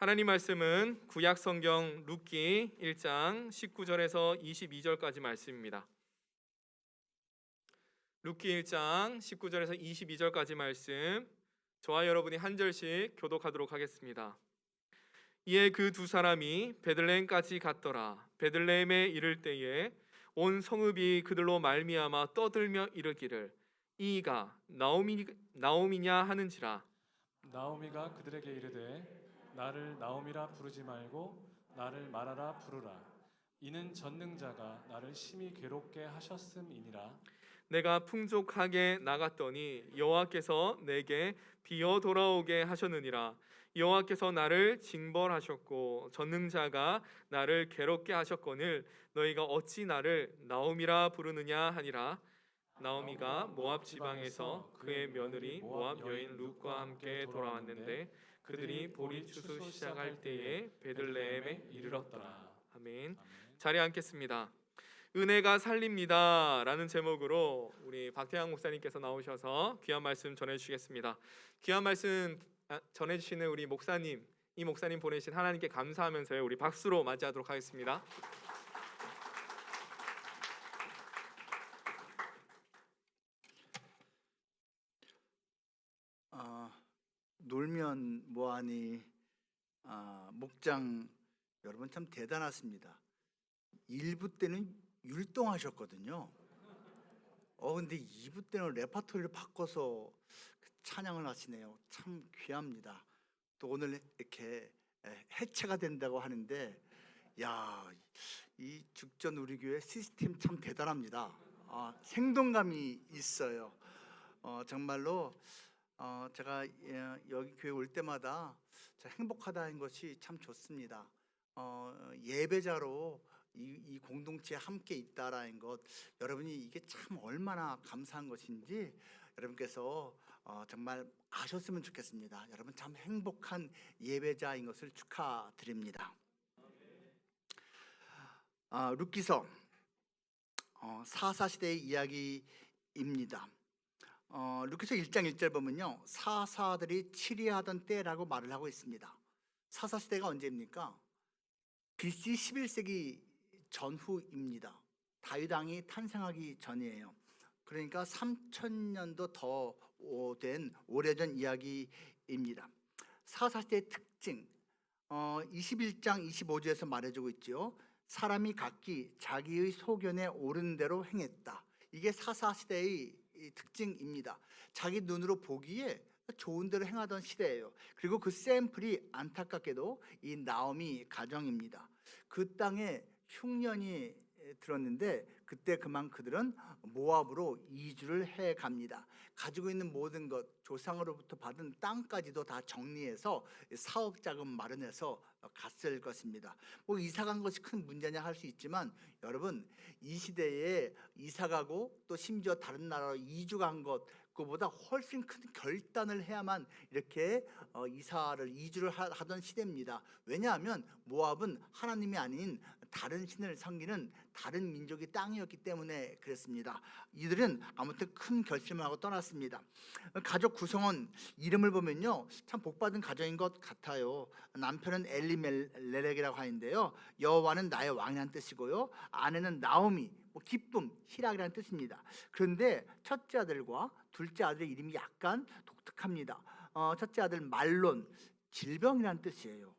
하나님 말씀은 구약 성경 룻기 1장 19절에서 22절까지 말씀입니다. 룻기 1장 19절에서 22절까지 말씀, 저와 여러분이 한 절씩 교독하도록 하겠습니다. 이에 그 두 사람이 베들레헴까지 갔더라. 베들레헴에 이를 때에 온 성읍이 그들로 말미암아 떠들며 이르기를 이가 나오미냐 하는지라. 나오미가 그들에게 이르되 나를 나오미라 부르지 말고 나를 마라라 부르라. 이는 전능자가 나를 심히 괴롭게 하셨음이니라. 내가 풍족하게 나갔더니 여호와께서 내게 비어 돌아오게 하셨느니라. 여호와께서 나를 징벌하셨고 전능자가 나를 괴롭게 하셨거늘 너희가 어찌 나를 나오미라 부르느냐 하니라. 나오미가 모압 지방에서 그의 며느리 모압 여인 룻과 함께 돌아왔는데 그들이 보리 추수 시작할 때에 베들레헴에 이르렀더라. 아멘. 자리에 앉겠습니다. 은혜가 살립니다 라는 제목으로 우리 박태양 목사님께서 나오셔서 귀한 말씀 전해주시겠습니다. 귀한 말씀 전해주시는 우리 목사님, 이 목사님 보내신 하나님께 감사하면서요, 우리 박수로 맞이하도록 하겠습니다. 놀면 뭐하니. 목장 여러분 참 대단하십니다. 1부 때는 율동하셨거든요. 근데 2부 때는 레파토리를 바꿔서 찬양을 하시네요. 참 귀합니다. 또 오늘 이렇게 해체가 된다고 하는데, 야, 이 죽전 우리 교회 시스템 참 대단합니다. 생동감이 있어요. 정말로 제가 여기 교회 올 때마다 행복하다는 것이 참 좋습니다. 예배자로 이 공동체에 함께 있다라는 것, 여러분이 이게 참 얼마나 감사한 것인지 여러분께서 정말 아셨으면 좋겠습니다. 여러분 참 행복한 예배자인 것을 축하드립니다. 룻기서 4사 시대의 이야기입니다. 룻기서 1장 1절 보면요, 사사들이 치리하던 때라고 말을 하고 있습니다. 사사 시대가 언제입니까? BC 11세기 전후입니다. 다윗 왕이 탄생하기 전이에요. 그러니까 3000년도 더 된 오래전 이야기입니다. 사사 시대의 특징, 21장 25절에서 말해주고 있죠. 사람이 각기 자기의 소견에 오른 대로 행했다. 이게 사사 시대의 특징입니다. 자기 눈으로 보기에 좋은 대로 행하던 시대예요. 그리고 그 샘플이 안타깝게도 이 나오미 가정입니다. 그 땅에 흉년이 들었는데 그때 그만 그들은 모압으로 이주를 해 갑니다. 가지고 있는 모든 것, 조상으로부터 받은 땅까지도 다 정리해서 사업 자금 마련해서 갔을 것입니다. 뭐 이사 간 것이 큰 문제냐 할 수 있지만, 여러분 이 시대에 이사 가고 또 심지어 다른 나라로 이주 간 것, 그보다 훨씬 큰 결단을 해야만 이렇게 이주를 하던 시대입니다. 왜냐하면 모압은 하나님이 아닌 다른 신을 섬기는 다른 민족의 땅이었기 때문에 그랬습니다. 이들은 아무튼 큰 결심을 하고 떠났습니다. 가족 구성원 이름을 보면요, 참 복받은 가정인 것 같아요. 남편은 엘리멜렉이라고 하는데요, 여호와는 나의 왕이라는 뜻이고요, 아내는 나오미, 기쁨, 희락이라는 뜻입니다. 그런데 첫째 아들과 둘째 아들의 이름이 약간 독특합니다. 첫째 아들 말론, 질병이라는 뜻이에요.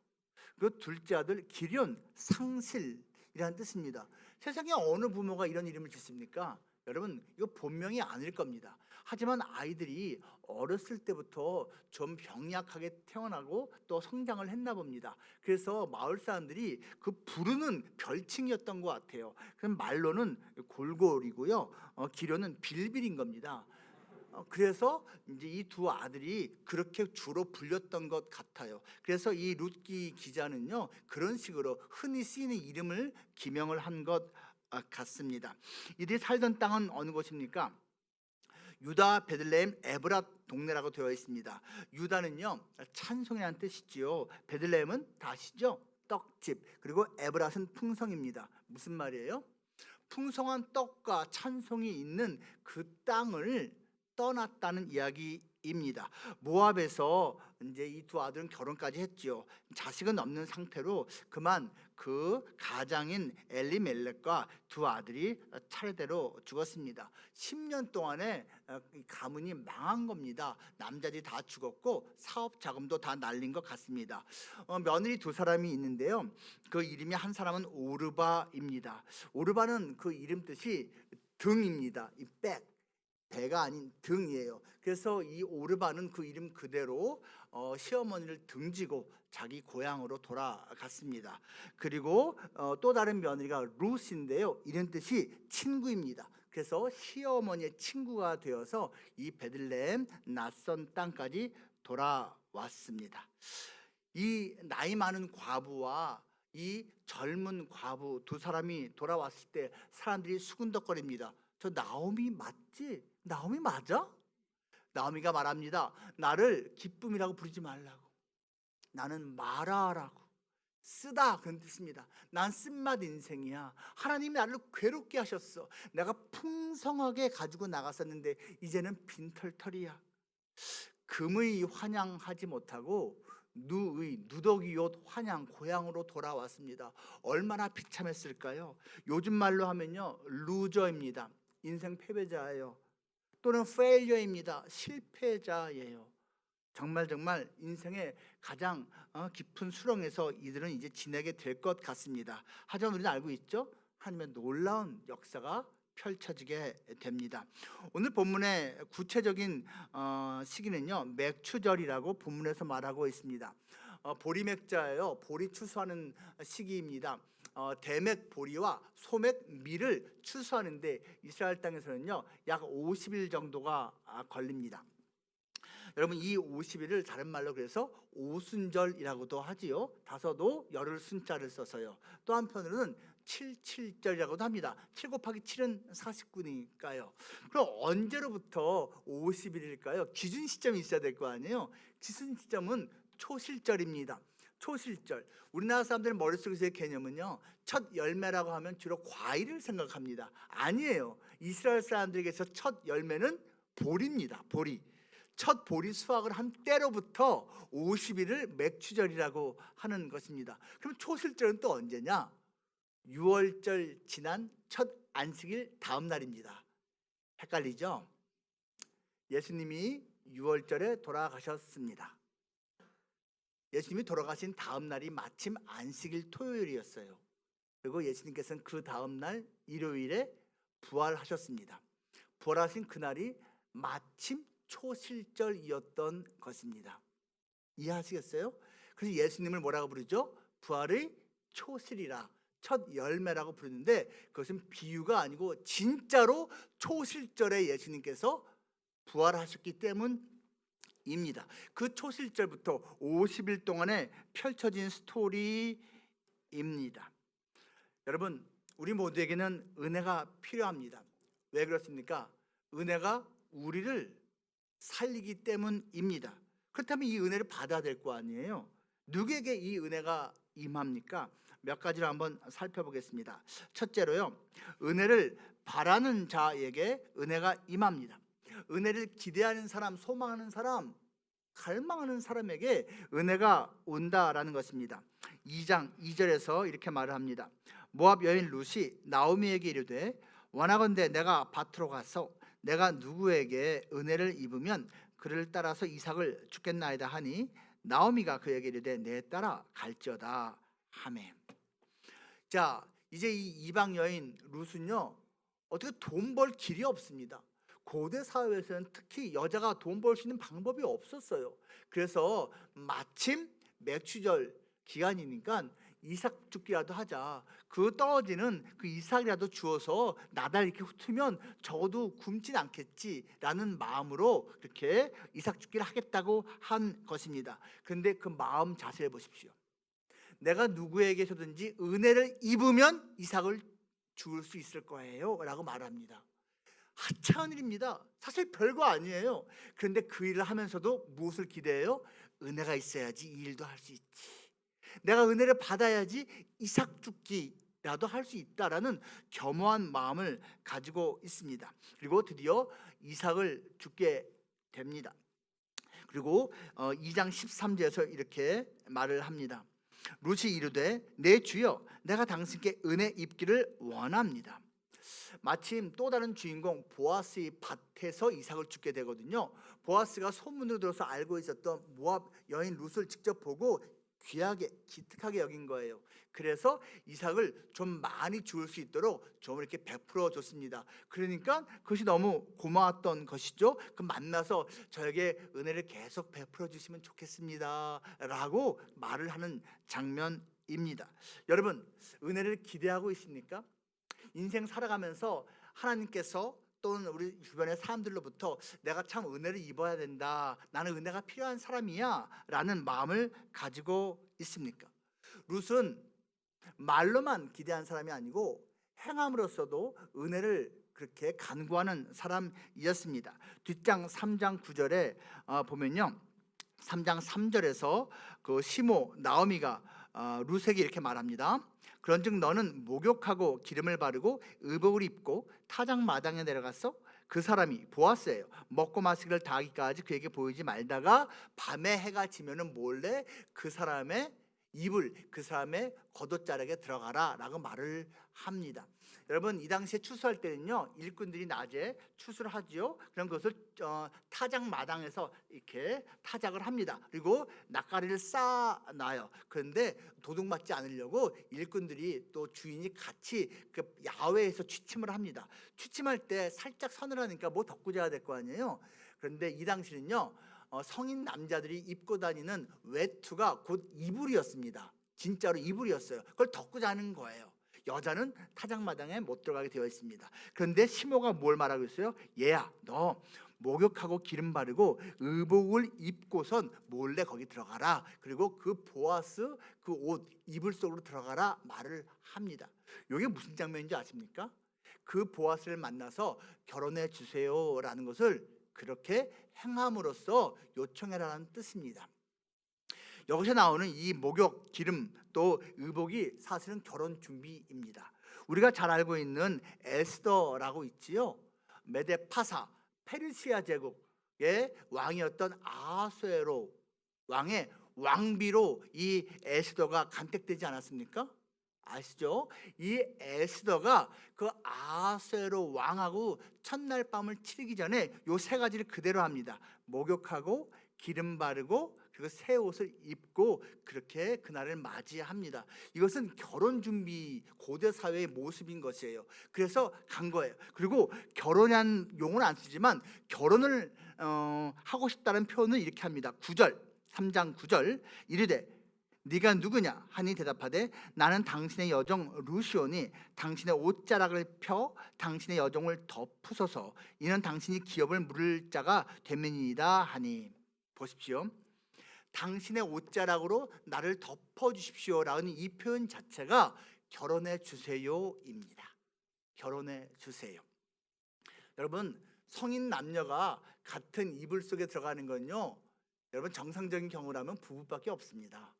그리고 둘째 아들 기련, 상실이라는 뜻입니다. 세상에 어느 부모가 이런 이름을 짓습니까? 여러분 이거 본명이 아닐 겁니다. 하지만 아이들이 어렸을 때부터 좀 병약하게 태어나고 또 성장을 했나 봅니다. 그래서 마을 사람들이 그 부르는 별칭이었던 것 같아요. 그럼 말로는 골골이고요, 기련은 빌빌인 겁니다. 그래서 이제 이 두 아들이 그렇게 주로 불렸던 것 같아요. 그래서 이 룻기 기자는요, 그런 식으로 흔히 쓰이는 이름을 기명을 한 것 같습니다. 이들이 살던 땅은 어느 곳입니까? 유다 베들레헴 에브라 동네라고 되어 있습니다. 유다는요 찬송이라는 뜻이지요. 베들레헴은 다시죠, 떡집. 그리고 에브랏은 풍성입니다. 무슨 말이에요? 풍성한 떡과 찬송이 있는 그 땅을 떠났다는 이야기입니다. 입니다. 모압에서 이제 이 두 아들은 결혼까지 했죠. 자식은 없는 상태로 그만 그 가장인 엘리멜렉과 두 아들이 차례대로 죽었습니다. 10년 동안에 이 가문이 망한 겁니다. 남자들이 다 죽었고 사업 자금도 다 날린 것 같습니다. 며느리 두 사람이 있는데요. 그 이름이 한 사람은 오르바입니다. 오르바는 그 이름 뜻이 등입니다. 이 백, 배가 아닌 등이에요. 그래서 이 오르바는 그 이름 그대로 시어머니를 등지고 자기 고향으로 돌아갔습니다. 그리고 또 다른 며느리가 루스인데요. 이런 뜻이 친구입니다. 그래서 시어머니의 친구가 되어서 이 베들레헴 낯선 땅까지 돌아왔습니다. 이 나이 많은 과부와 이 젊은 과부 두 사람이 돌아왔을 때 사람들이 수군덕거립니다. 저 나오미 맞지? 나오미 맞아? 나오미가 말합니다. 나를 기쁨이라고 부르지 말라고. 나는 마라라고. 쓰다 그런 뜻입니다. 난 쓴맛 인생이야. 하나님이 나를 괴롭게 하셨어. 내가 풍성하게 가지고 나갔었는데 이제는 빈털털이야. 금의 환양하지 못하고 누의 누더기옷 환양 고향으로 돌아왔습니다. 얼마나 비참했을까요? 요즘 말로 하면요 루저입니다. 인생 패배자예요. 또는 failure입니다. 실패자예요. 정말 인생의 가장 깊은 수렁에서 이들은 이제 지내게 될 것 같습니다. 하지만 우리는 알고 있죠? 하나님의 놀라운 역사가 펼쳐지게 됩니다. 오늘 본문의 구체적인 시기는요 맥추절이라고 본문에서 말하고 있습니다. 보리맥자예요. 보리 추수하는 시기입니다. 대맥 보리와 소맥 밀을 추수하는데 이스라엘 땅에서는요 약 50일 정도가 걸립니다. 여러분 이 50일을 다른 말로 그래서 오순절이라고도 하지요. 다서도 열흘 순자를 써서요. 또 한편으로는 77절이라고도 합니다. 7 곱하기 7은 49니까요. 그럼 언제로부터 50일일까요? 기준 시점이 있어야 될 거 아니에요. 기준 시점은 초실절입니다. 초실절. 우리나라 사람들 머릿속에서의 개념은요 첫 열매라고 하면 주로 과일을 생각합니다. 아니에요. 이스라엘 사람들에게서 첫 열매는 보리입니다. 보리. 첫 보리 수확을 한 때로부터 50일을 맥추절이라고 하는 것입니다. 그럼 초실절은 또 언제냐? 6월절 지난 첫 안식일 다음 날입니다. 헷갈리죠? 예수님이 6월절에 돌아가셨습니다. 예수님이 돌아가신 다음 날이 마침 안식일 토요일이었어요. 그리고 예수님께서는 그 다음 날 일요일에 부활하셨습니다. 부활하신 그날이 마침 초실절이었던 것입니다. 이해하시겠어요? 그래서 예수님을 뭐라고 부르죠? 부활의 초실이라, 첫 열매라고 부르는데 그것은 비유가 아니고 진짜로 초실절에 예수님께서 부활하셨기 때문입니다. 그 초실절부터 50일 동안에 펼쳐진 스토리입니다. 여러분, 우리 모두에게는 은혜가 필요합니다. 왜 그렇습니까? 은혜가 우리를 살리기 때문입니다. 그렇다면 이 은혜를 받아야 될 거 아니에요. 누구에게 이 은혜가 임합니까? 몇 가지를 한번 살펴보겠습니다. 첫째로요, 은혜를 바라는 자에게 은혜가 임합니다. 은혜를 기대하는 사람, 소망하는 사람, 갈망하는 사람에게 은혜가 온다라는 것입니다. 2장 2절에서 이렇게 말을 합니다. 모압 여인 룻이 나오미에게 이르되 원하건대 내가 밭으로 가서 내가 누구에게 은혜를 입으면 그를 따라서 이삭을 주겠나이다 하니 나오미가 그에게 이르되 내 따라 갈지어다 하매. 자, 이제 이 이방 여인 룻은요 어떻게 돈 벌 길이 없습니다. 고대 사회에서는 특히 여자가 돈 벌 수 있는 방법이 없었어요. 그래서 마침 맥추절 기간이니까 이삭 죽기라도 하자. 그 떨어지는 그 이삭이라도 주어서 나달 이렇게 훑으면 적어도 굶진 않겠지라는 마음으로 이렇게 이삭 죽기를 하겠다고 한 것입니다. 그런데 그 마음 자세히 보십시오. 내가 누구에게서든지 은혜를 입으면 이삭을 줄 수 있을 거예요 라고 말합니다. 하찮은 일입니다. 사실 별거 아니에요. 그런데 그 일을 하면서도 무엇을 기대해요? 은혜가 있어야지 이 일도 할 수 있지. 내가 은혜를 받아야지 이삭 죽기라도 할 수 있다라는 겸허한 마음을 가지고 있습니다. 그리고 드디어 이삭을 죽게 됩니다. 그리고 2장 13절에서 이렇게 말을 합니다. 룻이 이르되 내 주여 내가 당신께 은혜 입기를 원합니다. 마침 또 다른 주인공 보아스의 밭에서 이삭을 죽게 되거든요. 보아스가 소문으로 들어서 알고 있었던 모압 여인 룻을 직접 보고 귀하게 기특하게 여긴 거예요. 그래서 이삭을 좀 많이 주울 수 있도록 좀 이렇게 베풀어 줬습니다. 그러니까 그것이 너무 고마웠던 것이죠. 그 만나서 저에게 은혜를 계속 베풀어 주시면 좋겠습니다 라고 말을 하는 장면입니다. 여러분, 은혜를 기대하고 있습니까? 인생 살아가면서 하나님께서 또는 우리 주변의 사람들로부터 내가 참 은혜를 입어야 된다, 나는 은혜가 필요한 사람이야 라는 마음을 가지고 있습니까? 룻은 말로만 기대한 사람이 아니고 행함으로써도 은혜를 그렇게 간구하는 사람이었습니다. 뒷장 3장 9절에 보면요, 3장 3절에서 그 시모 나오미가 룻에게 이렇게 말합니다. 그런즉 너는 목욕하고 기름을 바르고 의복을 입고 타작 마당에 내려갔어. 그 사람이 보았어요. 먹고 마시기를 다 하기까지 그에게 보이지 말다가 밤에 해가 지면은 몰래 그 사람의 이불, 그 사람의 겉옷자락에 들어가라 라고 말을 합니다. 여러분, 이 당시에 추수할 때는요, 일꾼들이 낮에 추수를 하지요. 그런 것을 타작 마당에서 이렇게 타작을 합니다. 그리고 낯가리를 쌓아놔요. 그런데 도둑맞지 않으려고 일꾼들이 또 주인이 같이 그 야외에서 취침을 합니다. 취침할 때 살짝 서늘하니까 뭐 덮고 자야 될 거 아니에요. 그런데 이 당시는요, 성인 남자들이 입고 다니는 외투가 곧 이불이었습니다. 진짜로 이불이었어요. 그걸 덮고 자는 거예요. 여자는 타작마당에 못 들어가게 되어 있습니다. 그런데 시모가 뭘 말하고 있어요? 얘야, 너 목욕하고 기름 바르고 의복을 입고선 몰래 거기 들어가라. 그리고 그 보아스 그 옷 이불 속으로 들어가라 말을 합니다. 이게 무슨 장면인지 아십니까? 그 보아스를 만나서 결혼해 주세요라는 것을 그렇게 행함으로써 요청해라는 뜻입니다. 여기서 나오는 이 목욕, 기름, 또 의복이 사실은 결혼 준비입니다. 우리가 잘 알고 있는 에스더라고 있지요. 메데파사 페르시아 제국의 왕이었던 아하수에로 왕의 왕비로 이 에스더가 간택되지 않았습니까? 아시죠? 이 에스더가 그 아하수에로 왕하고 첫날 밤을 치르기 전에 요 세 가지를 그대로 합니다. 목욕하고 기름 바르고 그리고 새 옷을 입고 그렇게 그날을 맞이합니다. 이것은 결혼 준비 고대 사회의 모습인 것이에요. 그래서 간 거예요. 그리고 결혼한 용어는 안 쓰지만 결혼을 하고 싶다는 표현을 이렇게 합니다. 9절 3장 9절 이르되 네가 누구냐 하니 대답하되 나는 당신의 여종 루시오니 당신의 옷자락을 펴 당신의 여종을 덮으소서 이는 당신이 기업을 물을 자가 되면이다 하니. 보십시오. 당신의 옷자락으로 나를 덮어주십시오라는 이 표현 자체가 결혼해 주세요입니다. 결혼해 주세요. 여러분, 성인 남녀가 같은 이불 속에 들어가는 건요, 여러분 정상적인 경우라면 부부밖에 없습니다.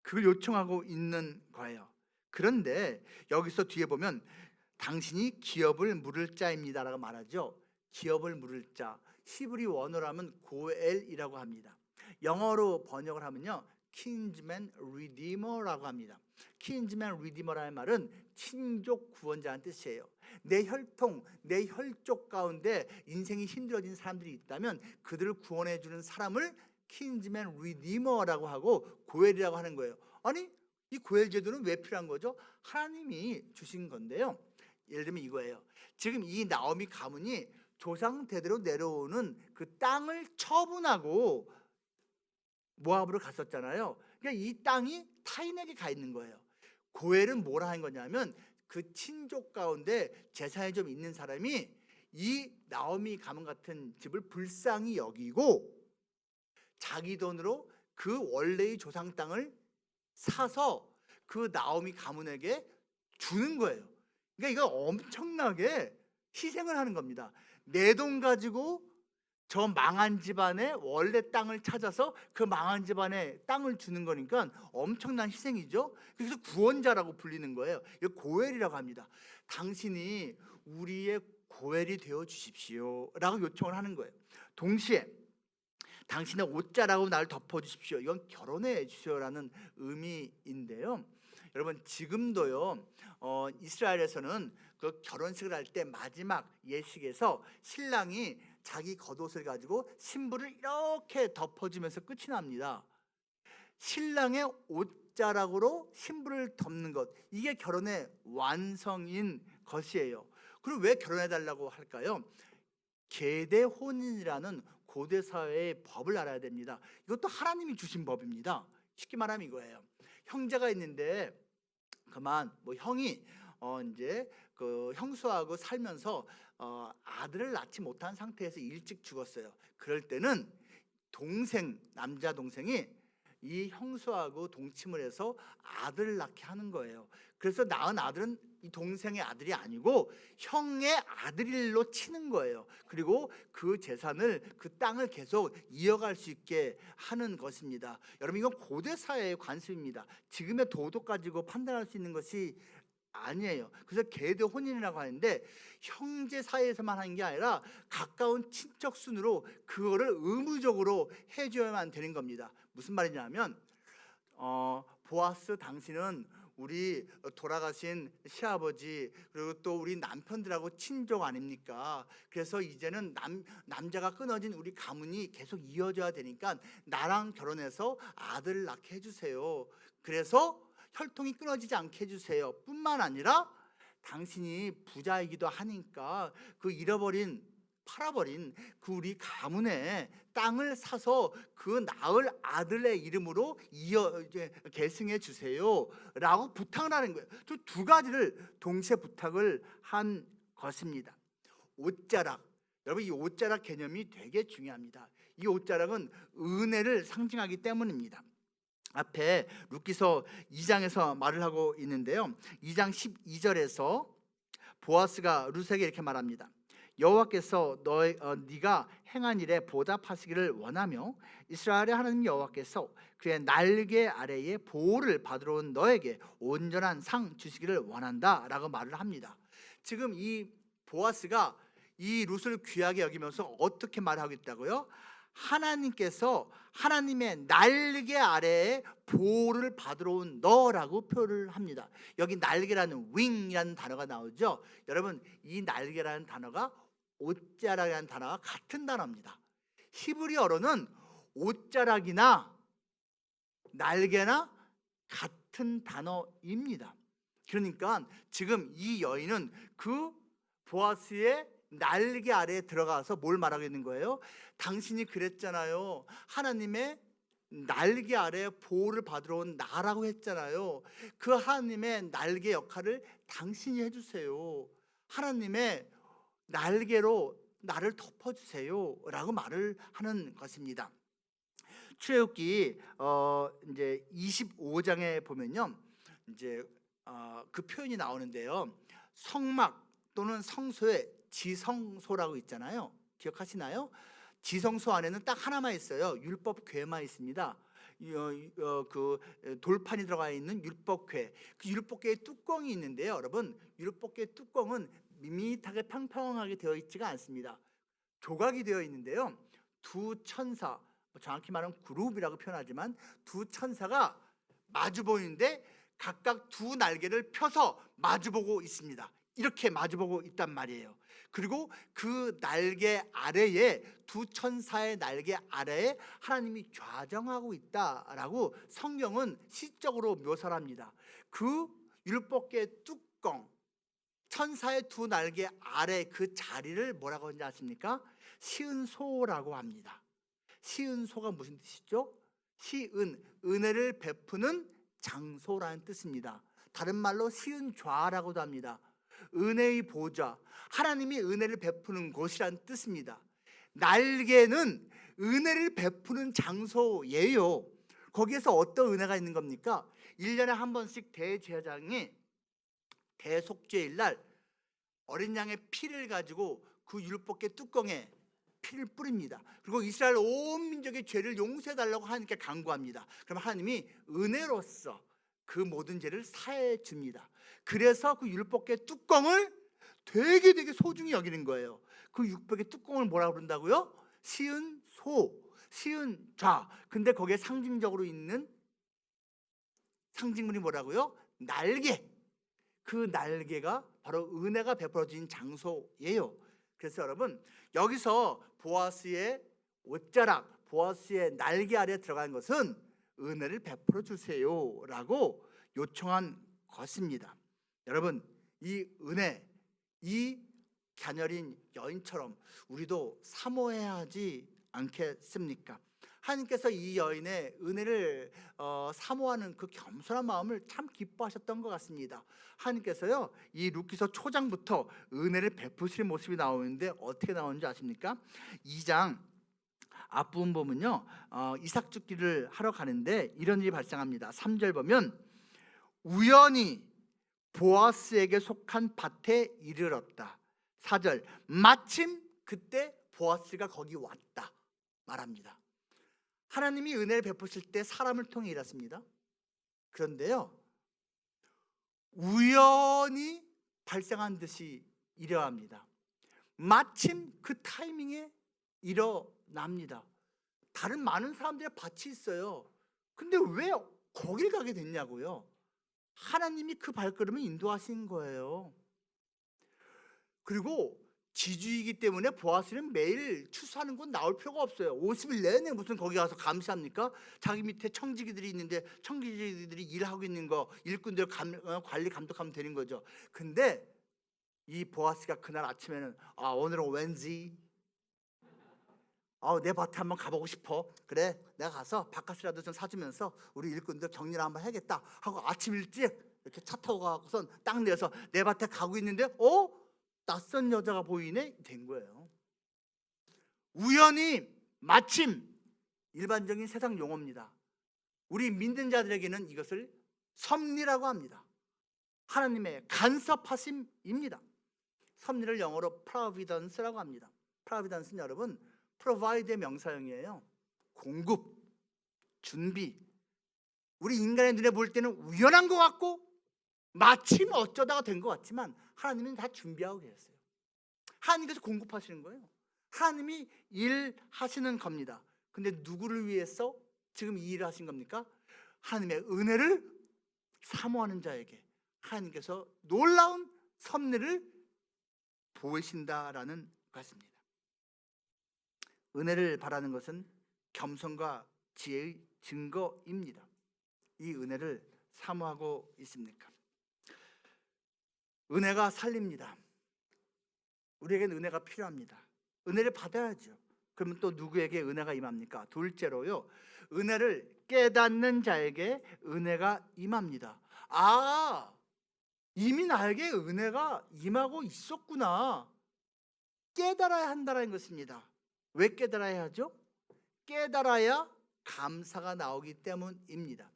그걸 요청하고 있는 거예요. 그런데 여기서 뒤에 보면 당신이 기업을 물을 자입니다라고 말하죠. 기업을 물을 자, 히브리 원어로 하면 고엘이라고 합니다. 영어로 번역을 하면요, kinsman redeemer라고 합니다. kinsman redeemer라는 말은 친족 구원자라는 뜻이에요. 내 혈통, 내 혈족 가운데 인생이 힘들어진 사람들이 있다면 그들을 구원해 주는 사람을 kinsman redeemer라고 하고 고엘이라고 하는 거예요. 아니, 이 고엘 제도는 왜 필요한 거죠? 하나님이 주신 건데요. 예를 들면 이거예요. 지금 이 나오미 가문이 조상 대대로 내려오는 그 땅을 처분하고 모압으로 갔었잖아요. 그러니까 이 땅이 타인에게 가 있는 거예요. 고엘은 뭐라 한 거냐면 그 친족 가운데 재산이 좀 있는 사람이 이 나오미 가문 같은 집을 불쌍히 여기고 자기 돈으로 그 원래의 조상 땅을 사서 그 나오미 가문에게 주는 거예요. 그러니까 이거 엄청나게 희생을 하는 겁니다. 내 돈 가지고 저 망한 집안의 원래 땅을 찾아서 그 망한 집안에 땅을 주는 거니까 엄청난 희생이죠. 그래서 구원자라고 불리는 거예요. 이거 고엘이라고 합니다. 당신이 우리의 고엘이 되어 주십시오 라고 요청을 하는 거예요. 동시에 당신의 옷자락으로 나를 덮어주십시오. 이건 결혼해 주시오라는 의미인데요. 여러분 지금도요 이스라엘에서는 그 결혼식을 할 때 마지막 예식에서 신랑이 자기 겉옷을 가지고 신부를 이렇게 덮어주면서 끝이 납니다. 신랑의 옷자락으로 신부를 덮는 것, 이게 결혼의 완성인 것이에요. 그리고 왜 결혼해달라고 할까요? 계대 혼인이라는 고대 사회의 법을 알아야 됩니다. 이것도 하나님이 주신 법입니다. 쉽게 말하면 이거예요. 형제가 있는데 그만 형이 이제 그 형수하고 살면서 아들을 낳지 못한 상태에서 일찍 죽었어요. 그럴 때는 동생, 남자 동생이 이 형수하고 동침을 해서 아들을 낳게 하는 거예요. 그래서 낳은 아들은 이 동생의 아들이 아니고 형의 아들일로 치는 거예요. 그리고 그 재산을, 그 땅을 계속 이어갈 수 있게 하는 것입니다. 여러분 이건 고대 사회의 관습입니다. 지금의 도덕 가지고 판단할 수 있는 것이 아니에요. 그래서 계대 혼인이라고 하는데 형제 사이에서만 하는 게 아니라 가까운 친척 순으로 그거를 의무적으로 해줘야만 되는 겁니다. 무슨 말이냐면 보아스 당신은 우리 돌아가신 시아버지 그리고 또 우리 남편들하고 친족 아닙니까? 그래서 이제는 남자가 끊어진 우리 가문이 계속 이어져야 되니까 나랑 결혼해서 아들을 낳게 해주세요. 그래서 혈통이 끊어지지 않게 해주세요. 뿐만 아니라 당신이 부자이기도 하니까 그 팔아버린 그 우리 가문의 땅을 사서 그 낳을 아들의 이름으로 계승해 주세요라고 부탁을 하는 거예요. 두 가지를 동시에 부탁을 한 것입니다. 옷자락, 여러분 이 옷자락 개념이 되게 중요합니다. 이 옷자락은 은혜를 상징하기 때문입니다. 앞에 룻기서 2장에서 말을 하고 있는데요. 2장 12절에서 보아스가 룻에게 이렇게 말합니다. 여호와께서 네가 행한 일에 보답하시기를 원하며 이스라엘의 하나님 여호와께서 그의 날개 아래에 보호를 받으러 온 너에게 온전한 상 주시기를 원한다 라고 말을 합니다. 지금 이 보아스가 이 룻을 귀하게 여기면서 어떻게 말하고 있다고요? 하나님께서 하나님의 날개 아래에 보호를 받으러 온 너라고 표현을 합니다. 여기 날개라는 wing이라는 단어가 나오죠. 여러분 이 날개라는 단어가 옷자락이라는 단어와 같은 단어입니다. 히브리어로는 옷자락이나 날개나 같은 단어입니다. 그러니까 지금 이 여인은 그 보아스의 날개 아래에 들어가서 뭘 말하고 있는 거예요? 당신이 그랬잖아요. 하나님의 날개 아래 보호를 받으러 온 나라고 했잖아요. 그 하나님의 날개 역할을 당신이 해주세요. 하나님의 날개로 나를 덮어주세요 라고 말을 하는 것입니다. 출애굽기 이제 25장에 보면요, 이제 그 표현이 나오는데요. 성막 또는 성소에 지성소라고 있잖아요. 기억하시나요? 지성소 안에는 딱 하나만 있어요. 율법궤만 있습니다. 그 돌판이 들어가 있는 율법궤. 그 율법궤의 뚜껑이 있는데요. 여러분 율법궤 뚜껑은 밋밋하게 평평하게 되어 있지가 않습니다. 조각이 되어 있는데요. 두 천사, 정확히 말하면 그룹이라고 표현하지만 두 천사가 마주 보이는데 각각 두 날개를 펴서 마주보고 있습니다. 이렇게 마주보고 있단 말이에요. 그리고 그 날개 아래에 두 천사의 날개 아래에 하나님이 좌정하고 있다라고 성경은 시적으로 묘사를 합니다. 그 율법궤 뚜껑, 천사의 두 날개 아래 그 자리를 뭐라고 하는지 아십니까? 시은소라고 합니다. 시은소가 무슨 뜻이죠? 시은, 은혜를 베푸는 장소라는 뜻입니다. 다른 말로 시은좌라고도 합니다. 은혜의 보좌, 하나님이 은혜를 베푸는 곳이란 뜻입니다. 날개는 은혜를 베푸는 장소예요. 거기에서 어떤 은혜가 있는 겁니까? 1년에 한 번씩 대제사장이 대속죄일 날 어린 양의 피를 가지고 그 율법궤 뚜껑에 피를 뿌립니다. 그리고 이스라엘 온 민족의 죄를 용서해 달라고 하나님께 간구합니다. 그럼 하나님이 은혜로서 그 모든 죄를 사해 줍니다. 그래서 그 율법궤 뚜껑을 되게 소중히 여기는 거예요. 그 율법궤 뚜껑을 뭐라고 부른다고요? 시은소. 시은 좌. 근데 거기에 상징적으로 있는 상징물이 뭐라고요? 날개. 그 날개가 바로 은혜가 베풀어진 장소예요. 그래서 여러분, 여기서 보아스의 옷자락, 보아스의 날개 아래 들어간 것은 은혜를 베풀어 주세요라고 요청한 것입니다. 여러분, 이 은혜, 이 갸녀린 여인처럼 우리도 사모해야 하지 않겠습니까? 하나님께서 이 여인의 은혜를 사모하는 그 겸손한 마음을 참 기뻐하셨던 것 같습니다. 하나님께서요, 이 룻기서 초장부터 은혜를 베푸시는 모습이 나오는데 어떻게 나오는지 아십니까? 2장 앞부분 보면요, 이삭 죽기를 하러 가는데 이런 일이 발생합니다. 3절 보면 우연히 보아스에게 속한 밭에 이르렀다. 4절 마침 그때 보아스가 거기 왔다 말합니다. 하나님이 은혜를 베푸실 때 사람을 통해 일하십니다. 그런데요, 우연히 발생한 듯이 일어납니다. 마침 그 타이밍에 일어납니다. 다른 많은 사람들의 밭이 있어요. 근데 왜 거길 가게 됐냐고요? 하나님이 그 발걸음을 인도하신 거예요. 그리고 지주이기 때문에 보아스는 매일 추수하는 곳 나올 필요가 없어요. 50일 내내 무슨 거기 가서 감시합니까? 자기 밑에 청지기들이 있는데 청지기들이 일하고 있는 거 일꾼들 관리 감독하면 되는 거죠. 근데 이 보아스가 그날 아침에는 오늘은 왠지 내 밭에 한번 가보고 싶어. 그래, 내가 가서 바깥이라도 좀 사주면서 우리 일꾼들 격리를 한번 해야겠다 하고 아침 일찍 이렇게 차 타고 가고선 딱 내려서 내 밭에 가고 있는데 낯선 여자가 보이네 된 거예요. 우연히 마침 일반적인 세상 용어입니다. 우리 믿는 자들에게는 이것을 섭리라고 합니다. 하나님의 간섭하심입니다. 섭리를 영어로 providence라고 합니다. providence는 여러분 provide의 명사형이에요. 공급, 준비. 우리 인간의 눈에 볼 때는 우연한 것 같고 마침 어쩌다가 된 것 같지만 하나님은 다 준비하고 계셨어요. 하나님께서 공급하시는 거예요. 하나님이 일하시는 겁니다. 근데 누구를 위해서 지금 이 일을 하신 겁니까? 하나님의 은혜를 사모하는 자에게 하나님께서 놀라운 섭리를 보이신다라는 것입니다. 은혜를 바라는 것은 겸손과 지혜의 증거입니다. 이 은혜를 사모하고 있습니까? 은혜가 살립니다. 우리에게는 은혜가 필요합니다. 은혜를 받아야죠. 그러면 또 누구에게 은혜가 임합니까? 둘째로요, 은혜를 깨닫는 자에게 은혜가 임합니다. 이미 나에게 은혜가 임하고 있었구나. 깨달아야 한다는 것입니다. 왜 깨달아야 하죠? 깨달아야 감사가 나오기 때문입니다.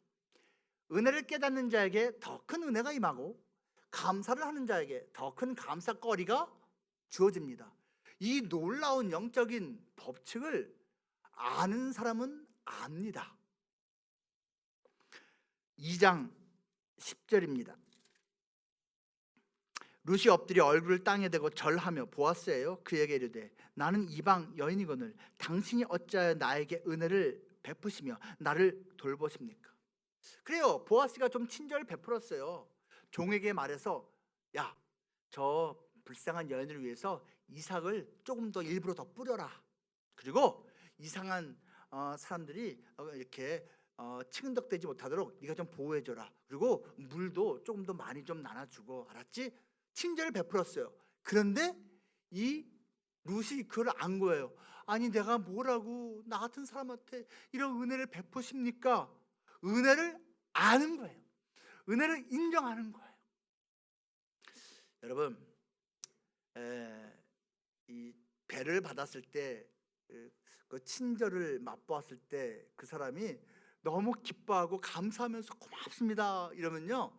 은혜를 깨닫는 자에게 더 큰 은혜가 임하고 감사를 하는 자에게 더 큰 감사거리가 주어집니다. 이 놀라운 영적인 법칙을 아는 사람은 압니다. 2장 10절입니다. 룻이 엎드려 얼굴을 땅에 대고 절하며 보아스예요. 그에게 이르되 나는 이방 여인이거늘 당신이 어찌하여 나에게 은혜를 베푸시며 나를 돌보십니까? 그래요. 보아스가 좀 친절을 베풀었어요. 종에게 말해서 저 불쌍한 여인을 위해서 이삭을 조금 더 일부러 더 뿌려라. 그리고 이상한 사람들이 이렇게 치근덕대지 못하도록 네가 좀 보호해줘라. 그리고 물도 조금 더 많이 좀 나눠주고, 알았지? 친절을 베풀었어요. 그런데 이 룻이 그걸 안 거예요. 아니 내가 뭐라고 나 같은 사람한테 이런 은혜를 베푸십니까? 은혜를 아는 거예요. 은혜를 인정하는 거예요. 여러분, 이 배를 받았을 때, 그 친절을 맛보았을 때 그 사람이 너무 기뻐하고 감사하면서 고맙습니다 이러면요,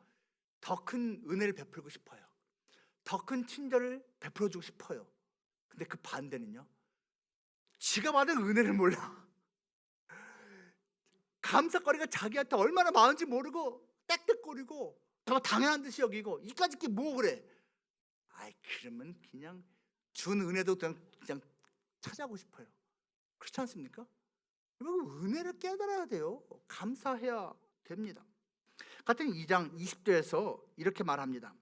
더 큰 은혜를 베풀고 싶어요. 더 큰 친절을 베풀어주고 싶어요. 근데 그 반대는요, 지가 받은 은혜를 몰라. 감사거리가 자기한테 얼마나 많은지 모르고 땡땡거리고 더 당연한 듯이 여기고 이까짓 게 뭐 그래. 그러면 그냥 준 은혜도 그냥 찾아가고 싶어요. 그렇지 않습니까? 여러분 은혜를 깨달아야 돼요. 감사해야 됩니다. 같은 2장 20절에서 이렇게 말합니다.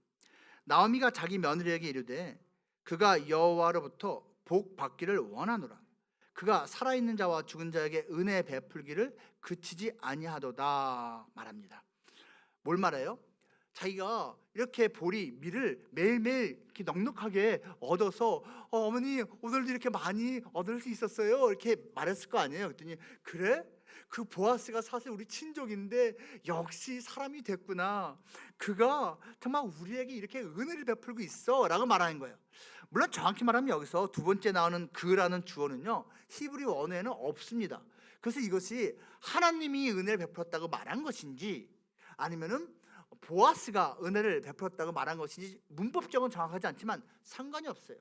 나오미가 자기 며느리에게 이르되 그가 여호와로부터 복 받기를 원하노라. 그가 살아있는 자와 죽은 자에게 은혜 베풀기를 그치지 아니하도다 말합니다. 뭘 말해요? 자기가 이렇게 밀을 매일매일 이렇게 넉넉하게 얻어서 어머니 오늘도 이렇게 많이 얻을 수 있었어요 이렇게 말했을 거 아니에요. 그랬더니 그래? 그 보아스가 사실 우리 친족인데 역시 사람이 됐구나. 그가 정말 우리에게 이렇게 은혜를 베풀고 있어 라고 말하는 거예요. 물론 정확히 말하면 여기서 두 번째 나오는 그라는 주어는요 히브리 원어에는 없습니다. 그래서 이것이 하나님이 은혜를 베풀었다고 말한 것인지 아니면은 보아스가 은혜를 베풀었다고 말한 것인지 문법적으로 정확하지 않지만 상관이 없어요.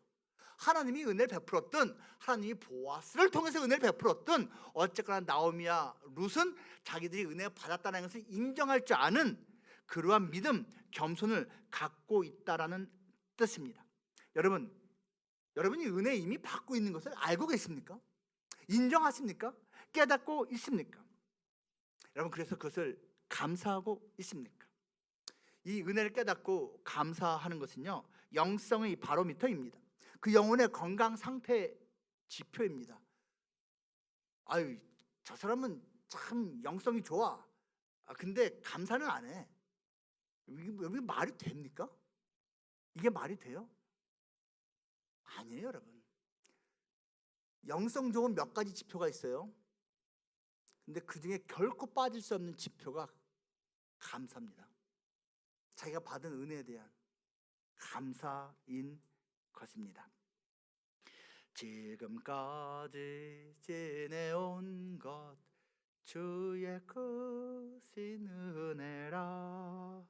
하나님이 은혜를 베풀었든 하나님이 보아스를 통해서 은혜를 베풀었든 어쨌거나 나오미와 룻은 자기들이 은혜를 받았다는 것을 인정할 줄 아는 그러한 믿음, 겸손을 갖고 있다라는 뜻입니다. 여러분이 은혜 이미 받고 있는 것을 알고 계십니까? 인정하십니까? 깨닫고 있습니까? 여러분 그래서 그것을 감사하고 있습니까? 이 은혜를 깨닫고 감사하는 것은요 영성의 바로미터입니다. 그 영혼의 건강 상태 지표입니다. 아유 저 사람은 참 영성이 좋아. 근데 감사는 안 해. 이게 말이 됩니까? 이게 말이 돼요? 아니에요 여러분. 영성 좋은 몇 가지 지표가 있어요. 근데 그 중에 결코 빠질 수 없는 지표가 감사입니다. 자기가 받은 은혜에 대한 감사인 것입니다. 지금까지 지내온 것 주의 크신 은혜라.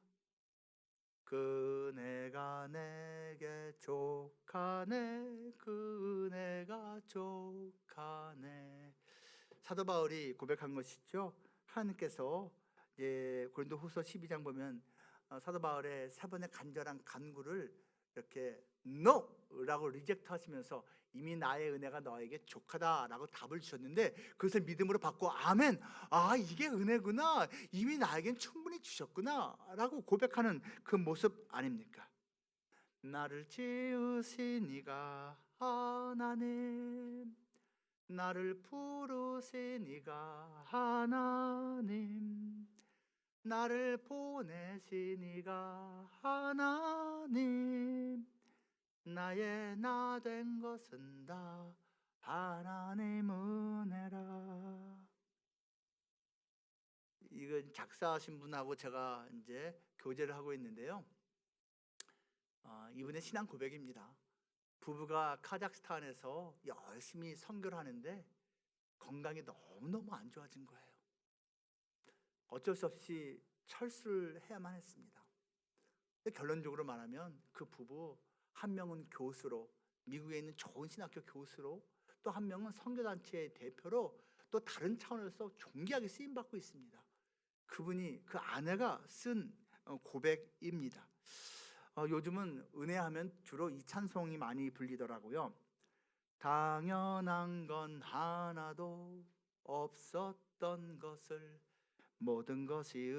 그 은혜가 내게 족하네. 그 은혜가 족하네. 사도 바울이 고백한 것이죠. 하나님께서 고린도후서 12장 보면 사도 바울의 세 번의 간절한 간구를 이렇게 NO라고 리젝트 하시면서 이미 나의 은혜가 너에게 족하다라고 답을 주셨는데 그것을 믿음으로 받고 아멘, 이게 은혜구나, 이미 나에겐 충분히 주셨구나 라고 고백하는 그 모습 아닙니까? 나를 지으신 이가 하나님, 나를 부르신 이가 하나님, 나를 보내신 이가 하나님, 나의 나 된 것은 다 하나님 은혜라. 이건 작사하신 분하고 제가 이제 교제를 하고 있는데요. 이분의 신앙 고백입니다. 부부가 카자흐스탄에서 열심히 선교를 하는데 건강이 너무너무 안 좋아진 거예요. 어쩔 수 없이 철수를 해야만 했습니다. 결론적으로 말하면 그 부부 한 명은 교수로, 미국에 있는 좋은 신학교 교수로, 또 한 명은 선교단체의 대표로, 또 다른 차원에서 존귀하게 쓰임받고 있습니다. 그분이 그 아내가 쓴 고백입니다. 요즘은 은혜하면 주로 이 찬송이 많이 불리더라고요. 당연한 건 하나도 없었던 것을 모든 것이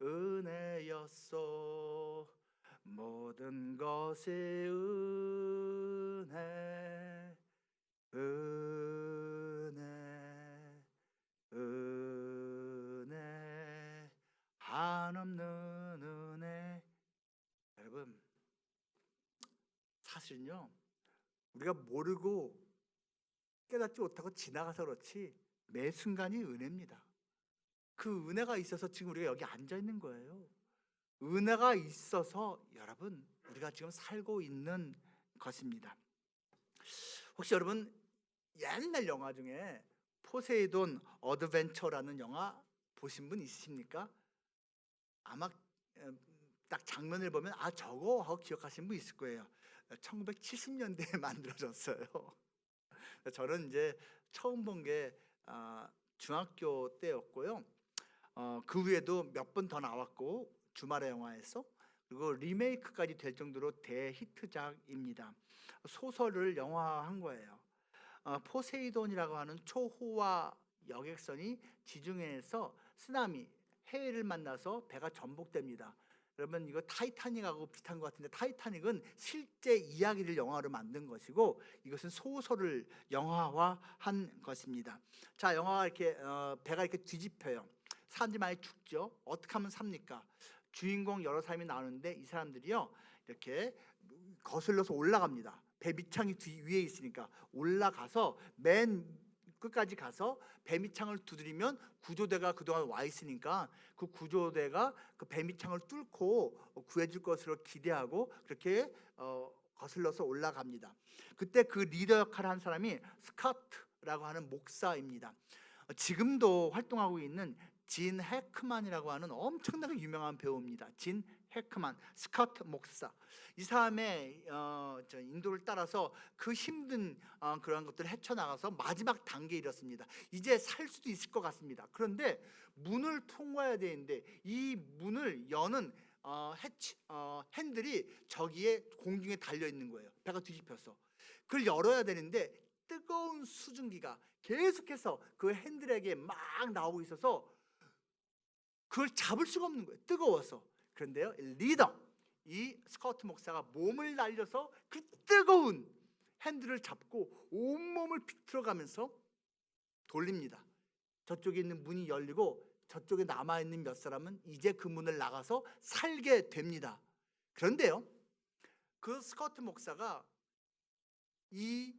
은혜였소. 모든 것이 은혜 한없는 은혜. 여러분 사실은요 우리가 모르고 깨닫지 못하고 지나가서 그렇지 매 순간이 은혜입니다. 그 은혜가 있어서 지금 우리가 여기 앉아 있는 거예요. 은혜가 있어서 여러분 우리가 지금 살고 있는 것입니다. 혹시 여러분 옛날 영화 중에 포세이돈 어드벤처라는 영화 보신 분 있으십니까? 아마 딱 장면을 보면 저거 하고 기억하시는 분 있을 거예요. 1970년대에 만들어졌어요. 저는 이제 처음 본 게 중학교 때였고요. 그 후에도 몇 번 더 나왔고 주말의 영화에서, 그리고 리메이크까지 될 정도로 대히트작입니다. 소설을 영화화한 거예요. 포세이돈이라고 하는 초호화 여객선이 지중해에서 쓰나미, 해를 만나서 배가 전복됩니다. 여러분 이거 타이타닉하고 비슷한 것 같은데 타이타닉은 실제 이야기를 영화로 만든 것이고 이것은 소설을 영화화한 것입니다. 자, 영화가 이렇게 배가 이렇게 뒤집혀요. 사람들이 많이 죽죠. 어떻게 하면 삽니까? 주인공 여러 사람이 나오는데 이 사람들이요 이렇게 거슬러서 올라갑니다. 배 밑창이 위에 있으니까 올라가서 맨 끝까지 가서 배 밑창을 두드리면 구조대가 그동안 와 있으니까 그 구조대가 그 배 밑창을 뚫고 구해줄 것으로 기대하고 그렇게 거슬러서 올라갑니다. 그때 그 리더 역할을 한 사람이 스카트라고 하는 목사입니다. 지금도 활동하고 있는 진 해크만이라고 하는 엄청나게 유명한 배우입니다. 진 해크만, 스카트 목사. 이 사람의 인도를 따라서 그 힘든 그런 것들을 헤쳐나가서 마지막 단계에 이르렀습니다. 이제 살 수도 있을 것 같습니다. 그런데 문을 통과해야 되는데 이 문을 여는 핸들이 저기에 공중에 달려 있는 거예요. 배가 뒤집혀서 그걸 열어야 되는데 뜨거운 수증기가 계속해서 그 핸들에게 막 나오고 있어서 그걸 잡을 수가 없는 거예요. 뜨거워서. 그런데요, 리더 이 스코트 목사가 몸을 날려서 그 뜨거운 핸들을 잡고 온몸을 비틀어가면서 돌립니다. 저쪽에 있는 문이 열리고 저쪽에 남아있는 몇 사람은 이제 그 문을 나가서 살게 됩니다. 그런데요, 그 스코트 목사가 이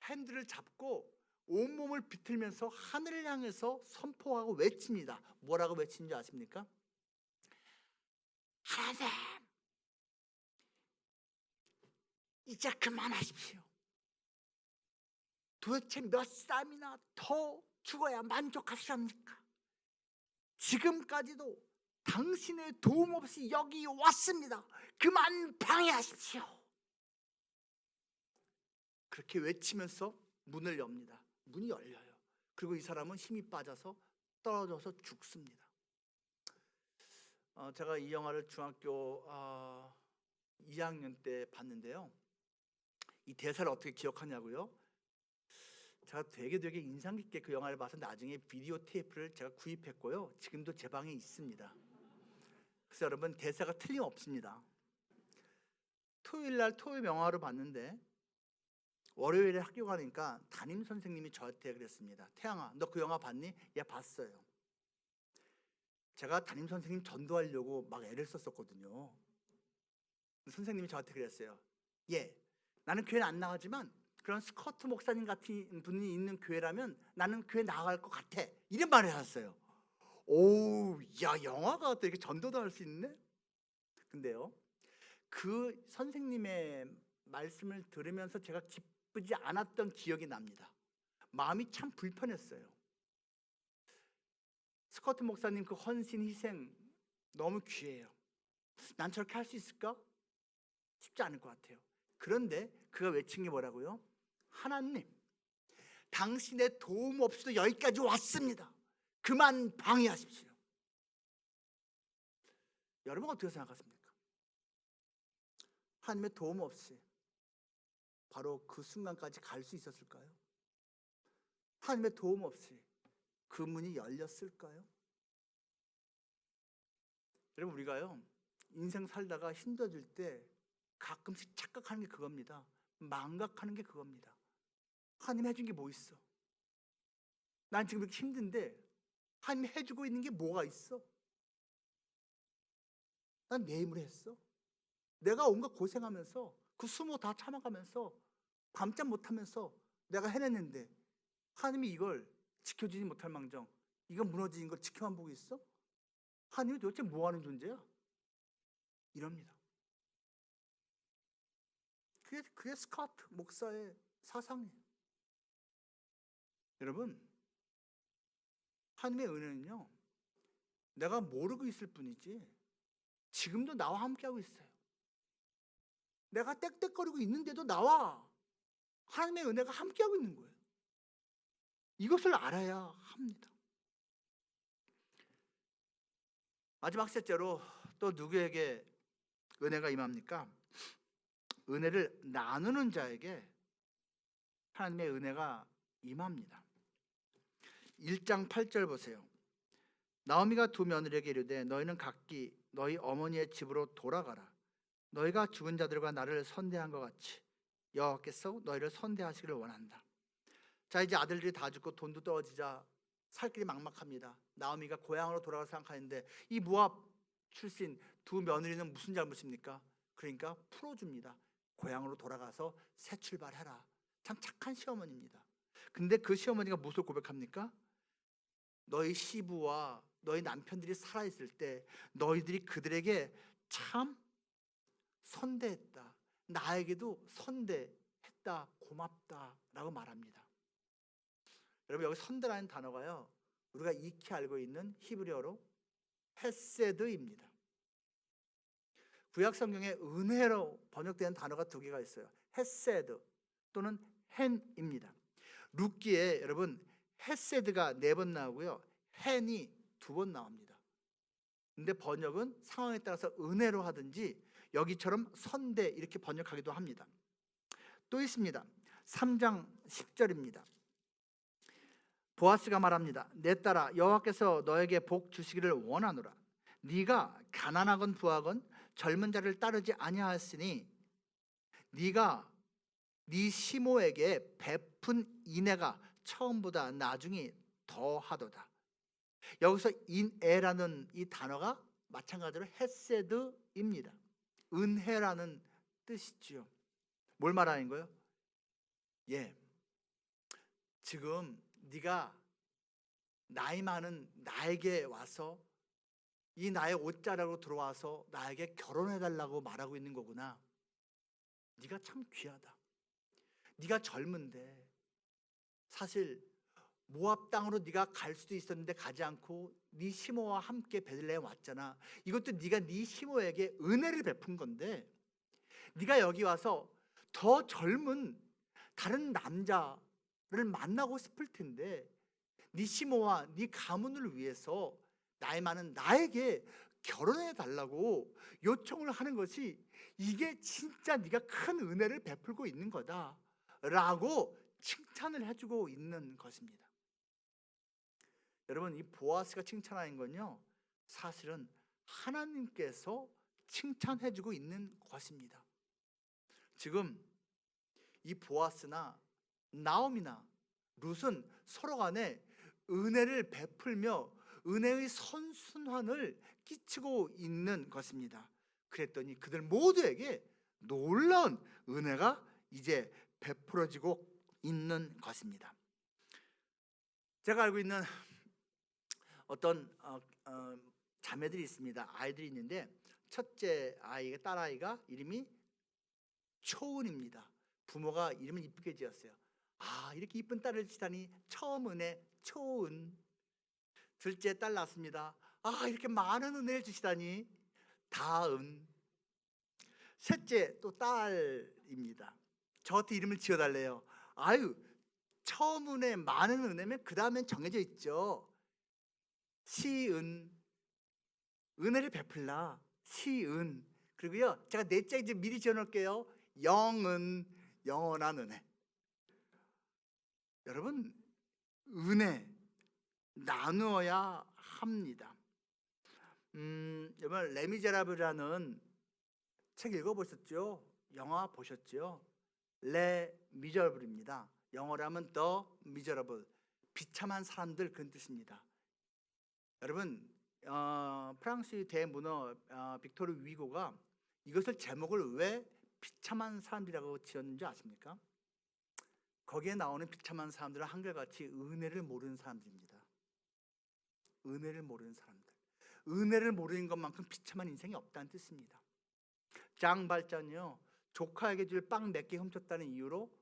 핸들을 잡고 온몸을 비틀면서 하늘을 향해서 선포하고 외칩니다. 뭐라고 외치는지 아십니까? 하나님, 이제 그만하십시오. 도대체 몇 사람이나 더 죽어야 만족하시렵니까? 지금까지도 당신의 도움 없이 여기 왔습니다. 그만 방해하십시오. 그렇게 외치면서 문을 엽니다. 문이 열려요. 그리고 이 사람은 힘이 빠져서 떨어져서 죽습니다. 제가 이 영화를 중학교 2학년 때 봤는데요. 이 대사를 어떻게 기억하냐고요? 제가 되게 인상 깊게 그 영화를 봐서 나중에 비디오 테이프를 제가 구입했고요. 지금도 제 방에 있습니다. 그래서 여러분 대사가 틀림없습니다. 토요일 영화를 봤는데 월요일에 학교 가니까 담임 선생님이 저한테 그랬습니다. 태양아, 너 그 영화 봤니? 예, 봤어요. 제가 담임 선생님 전도하려고 막 애를 썼었거든요. 선생님이 저한테 그랬어요. 예, 나는 교회는 안 나가지만 그런 스커트 목사님 같은 분이 있는 교회라면 나는 교회 나갈 것 같아. 이런 말을 하셨어요. 오, 야, 영화가 또 이렇게 전도도 할 수 있네? 근데요, 그 선생님의 말씀을 들으면서 제가 기쁘지 않았던 기억이 납니다. 마음이 참 불편했어요. 스코트 목사님 그 헌신 희생 너무 귀해요. 난 저렇게 할 수 있을까? 쉽지 않을 것 같아요. 그런데 그가 외친 게 뭐라고요? 하나님, 당신의 도움 없이도 여기까지 왔습니다. 그만 방해하십시오. 여러분 어떻게 생각하십니까? 하나님의 도움 없이 바로 그 순간까지 갈 수 있었을까요? 하나님의 도움 없이 그 문이 열렸을까요? 여러분 우리가요 인생 살다가 힘들어질 때 가끔씩 착각하는 게 그겁니다. 망각하는 게 그겁니다. 하나님 해준 게 뭐 있어? 난 지금 이렇게 힘든데 하나님 해주고 있는 게 뭐가 있어? 난 내 힘으로 했어. 내가 온갖 고생하면서 그 수모 다 참아가면서 밤잠 못하면서 내가 해냈는데 하나님이 이걸 지켜주지 못할 망정 이거 무너지는 걸 지켜만 보고 있어? 하나님이 도대체 뭐하는 존재야? 이럽니다. 그게 스카트 목사의 사상이에요. 여러분 하나님의 은혜는요 내가 모르고 있을 뿐이지 지금도 나와 함께하고 있어요. 내가 떽떽거리고 있는데도 나와 하나님의 은혜가 함께하고 있는 거예요. 이것을 알아야 합니다. 마지막 셋째로 또 누구에게 은혜가 임합니까? 은혜를 나누는 자에게 하나님의 은혜가 임합니다. 1장 8절 보세요. 나오미가 두 며느리에게 이르되 너희는 각기 너희 어머니의 집으로 돌아가라. 너희가 죽은 자들과 나를 선대한 것 같이 여호와께서 너희를 선대하시기를 원한다. 자, 이제 아들들이 다 죽고 돈도 떨어지자 살 길이 막막합니다. 나오미가 고향으로 돌아갈 생각하는데 이 모압 출신 두 며느리는 무슨 잘못입니까? 그러니까 풀어줍니다. 고향으로 돌아가서 새 출발해라. 참 착한 시어머니입니다. 근데 그 시어머니가 무엇을 고백합니까? 너희 시부와 너희 남편들이 살아있을 때 너희들이 그들에게 참 선대했다. 나에게도 선대했다. 고맙다 라고 말합니다. 여러분, 여기 선대라는 단어가요, 우리가 익히 알고 있는 히브리어로 헤세드입니다. 구약 성경에 은혜로 번역되는 단어가 두 개가 있어요. 헤세드 또는 헨입니다. 룻기에 여러분 헤세드가 4번 나오고요, 헨이 2번 나옵니다. 근데 번역은 상황에 따라서 은혜로 하든지 여기처럼 선대 이렇게 번역하기도 합니다. 또 있습니다. 3장 10절입니다. 보아스가 말합니다. 내 딸아, 여호와께서 너에게 복 주시기를 원하노라. 네가 가난하건 부하건 젊은 자를 따르지 아니하였으니 네가 네 시모에게 베푼 인애가 처음보다 나중이 더하도다. 여기서 인애라는 이 단어가 마찬가지로 헤세드입니다. 은혜라는 뜻이지요. 뭘 말하는 거예요? 지금 네가 나이 많은 나에게 와서 이 나의 옷자락으로 들어와서 나에게 결혼해달라고 말하고 있는 거구나. 네가 참 귀하다. 네가 젊은데 사실 모압 땅으로 네가 갈 수도 있었는데 가지 않고 네 시모와 함께 베들레헴 왔잖아. 이것도 네가 네 시모에게 은혜를 베푼 건데 네가 여기 와서 더 젊은 다른 남자를 만나고 싶을 텐데 네 시모와 네 가문을 위해서 나이 많은 나에게 결혼해 달라고 요청을 하는 것이 이게 진짜 네가 큰 은혜를 베풀고 있는 거다 라고 칭찬을 해주고 있는 것입니다. 여러분, 이 보아스가 칭찬하는 건요, 사실은 하나님께서 칭찬해주고 있는 것입니다. 지금 이 보아스나 나오미나 룻은 서로 간에 은혜를 베풀며 은혜의 선순환을 끼치고 있는 것입니다. 그랬더니 그들 모두에게 놀라운 은혜가 이제 베풀어지고 있는 것입니다. 제가 알고 있는 어떤 자매들이 있습니다. 아이들이 있는데 첫째 아이가, 딸아이가 이름이 초은입니다. 부모가 이름을 이쁘게 지었어요. 아, 이렇게 이쁜 딸을 지다니 처음 은혜 초은. 둘째 딸 낳습니다. 아, 이렇게 많은 은혜를 주시다니 다은. 셋째 또 딸입니다. 저한테 이름을 지어달래요. 아유, 처음 은혜, 많은 은혜면 그 다음엔 정해져 있죠. 시은, 은혜를 베풀라. 시은. 그리고요, 제가 넷째 이제 미리 지어놓을게요. 영은, 영원한 은혜. 여러분, 은혜 나누어야 합니다. 여러분, 레미제라블이라는 책 읽어보셨죠? 영화 보셨죠? 레 미저러블입니다. 영어로 하면 The Miserable, 비참한 사람들, 그런 뜻입니다. 여러분, 프랑스 대문어 빅토르 위고가 이것을 제목을 왜 비참한 사람들이라고 지었는지 아십니까? 거기에 나오는 비참한 사람들은 한결같이 은혜를 모르는 사람들입니다. 은혜를 모르는 사람들. 은혜를 모르는 것만큼 비참한 인생이 없다는 뜻입니다. 장발잔이요, 조카에게 줄 빵 몇 개 훔쳤다는 이유로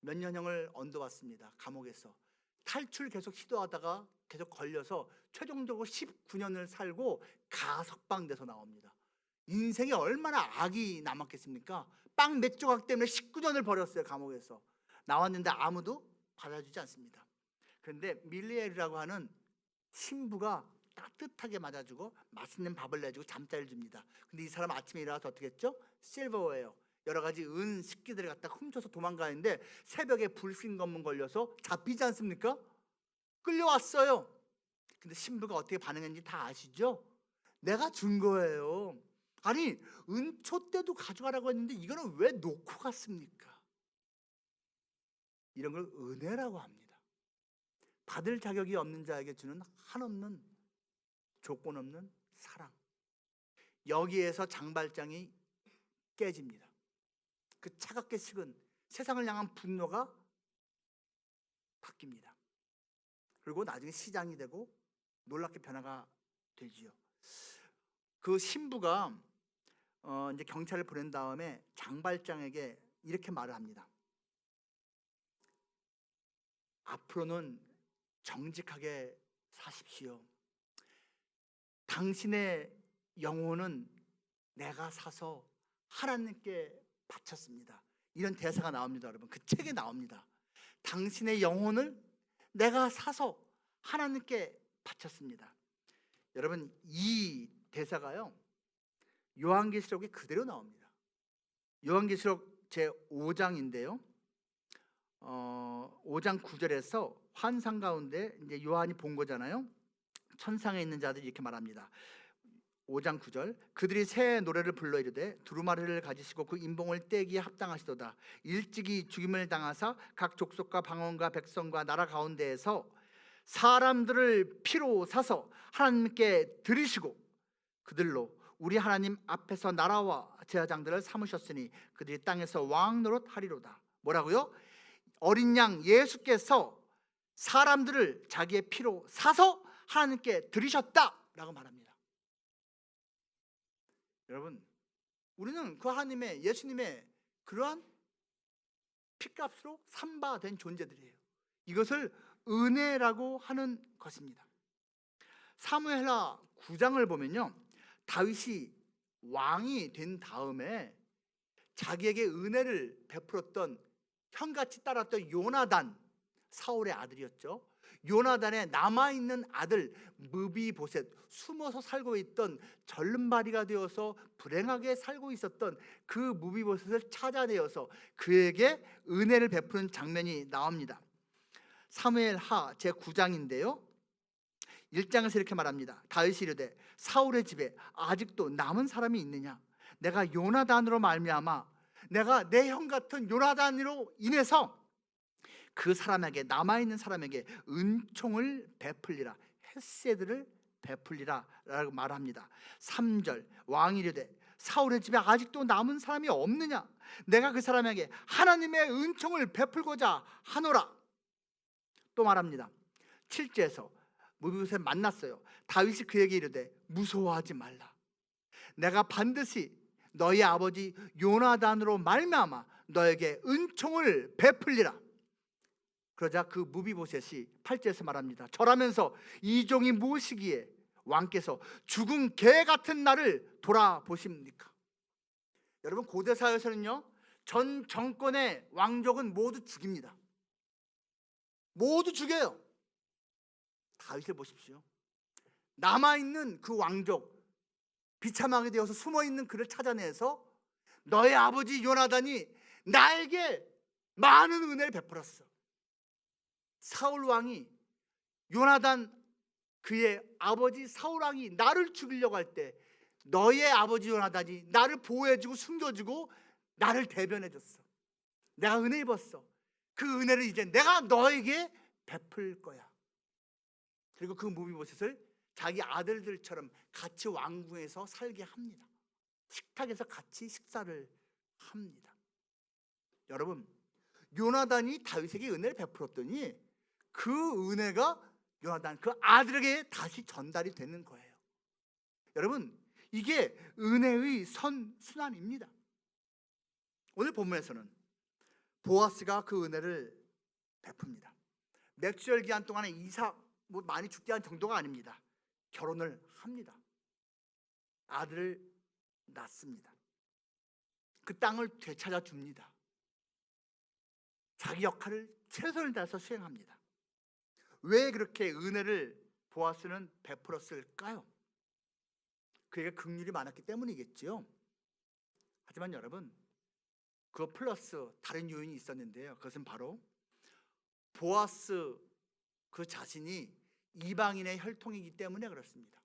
몇 년형을 언도받습니다. 감옥에서 탈출 계속 시도하다가 계속 걸려서 최종적으로 19년을 살고 가석방돼서 나옵니다. 인생에 얼마나 악이 남았겠습니까? 빵 몇 조각 때문에 19년을 버렸어요. 감옥에서 나왔는데 아무도 받아주지 않습니다. 그런데 밀리엘이라고 하는 신부가 따뜻하게 맞아주고 맛있는 밥을 내주고 잠자리를 줍니다. 근데 이 사람 아침에 일어나서 어떻게 했죠? 실버웨어, 여러 가지 은 식기들을 갖다 훔쳐서 도망가는데 새벽에 불신검문 걸려서 잡히지 않습니까? 끌려왔어요. 근데 신부가 어떻게 반응했는지 다 아시죠? 내가 준 거예요. 아니, 은초 때도 가져가라고 했는데 이거는 왜 놓고 갔습니까? 이런 걸 은혜라고 합니다. 받을 자격이 없는 자에게 주는 한없는 조건 없는 사랑. 여기에서 장발장이 깨집니다. 그 차갑게 식은 세상을 향한 분노가 바뀝니다. 그리고 나중에 시장이 되고 놀랍게 변화가 되지요. 그 신부가 이제 경찰을 보낸 다음에 장발장에게 이렇게 말을 합니다. 앞으로는 정직하게 사십시오. 당신의 영혼은 내가 사서 하나님께 바쳤습니다. 이런 대사가 나옵니다, 여러분. 그 책에 나옵니다. 당신의 영혼을 내가 사서 하나님께 바쳤습니다. 여러분, 이 대사가요 요한계시록에 그대로 나옵니다. 요한계시록 제 5장인데요 5장 9절에서 환상 가운데 이제 요한이 본 거잖아요. 천상에 있는 자들이 이렇게 말합니다. 5장 9절, 그들이 새 노래를 불러 이르되 두루마리를 가지시고 그 인봉을 떼기에 합당하시도다. 일찍이 죽임을 당하사 각 족속과 방언과 백성과 나라 가운데에서 사람들을 피로 사서 하나님께 드리시고 그들로 우리 하나님 앞에서 나라와 제사장들을 삼으셨으니 그들이 땅에서 왕 노릇하리로다. 뭐라고요? 어린 양 예수께서 사람들을 자기의 피로 사서 하나님께 드리셨다라고 말합니다. 여러분, 우리는 그 하나님의 예수님의 그러한 피값으로 삼바된 존재들이에요. 이것을 은혜라고 하는 것입니다. 사무엘하 9장을 보면요 다윗이 왕이 된 다음에 자기에게 은혜를 베풀었던 형같이 따랐던 요나단, 사울의 아들이었죠. 요나단의 남아있는 아들 무비보셋, 숨어서 살고 있던 절름발이가 되어서 불행하게 살고 있었던 그 무비보셋을 찾아내어서 그에게 은혜를 베푸는 장면이 나옵니다. 사무엘하 제9장인데요 1장에서 이렇게 말합니다. 다윗이 이르되 사울의 집에 아직도 남은 사람이 있느냐? 내가 요나단으로 말미암아 내가 내 형 같은 요나단으로 인해서 그 사람에게, 남아있는 사람에게 은총을 베풀리라, 헤세드를 베풀리라 라고 말합니다. 3절, 왕이 이르되 사울의 집에 아직도 남은 사람이 없느냐? 내가 그 사람에게 하나님의 은총을 베풀고자 하노라. 또 말합니다. 7절에서 무비보셋 만났어요. 다윗이 그에게 이르되 무서워하지 말라. 내가 반드시 너희 아버지 요나단으로 말미암아 너에게 은총을 베풀리라. 그러자 그 무비보셋이 8절에서 말합니다. 절하면서 이 종이 무엇이기에 왕께서 죽은 개 같은 나를 돌아보십니까? 여러분, 고대 사회에서는요 전 정권의 왕족은 모두 죽입니다. 모두 죽여요. 다윗을 보십시오. 남아있는 그 왕족, 비참하게 되어서 숨어있는 그를 찾아내서 너의 아버지 요나단이 나에게 많은 은혜를 베풀었어. 사울 왕이 요나단, 그의 아버지 사울 왕이 나를 죽이려고 할 때 너의 아버지 요나단이 나를 보호해주고 숨겨주고 나를 대변해줬어. 내가 은혜 입었어. 그 은혜를 이제 내가 너에게 베풀 거야. 그리고 그 무비보셋을 자기 아들들처럼 같이 왕궁에서 살게 합니다. 식탁에서 같이 식사를 합니다. 여러분, 요나단이 다윗에게 은혜를 베풀었더니 그 은혜가 요나단 그 아들에게 다시 전달이 되는 거예요. 여러분, 이게 은혜의 선순환입니다. 오늘 본문에서는 보아스가 그 은혜를 베풉니다. 몇 주절 기한 동안에 이삭 많이 죽게 한 정도가 아닙니다. 결혼을 합니다. 아들을 낳습니다. 그 땅을 되찾아 줍니다. 자기 역할을 최선을 다해서 수행합니다. 왜 그렇게 은혜를 보아스는 베풀었을까요? 그에게 긍휼이 많았기 때문이겠지요. 하지만 여러분, 그 플러스 다른 요인이 있었는데요. 그것은 바로 보아스 그 자신이 이방인의 혈통이기 때문에 그렇습니다.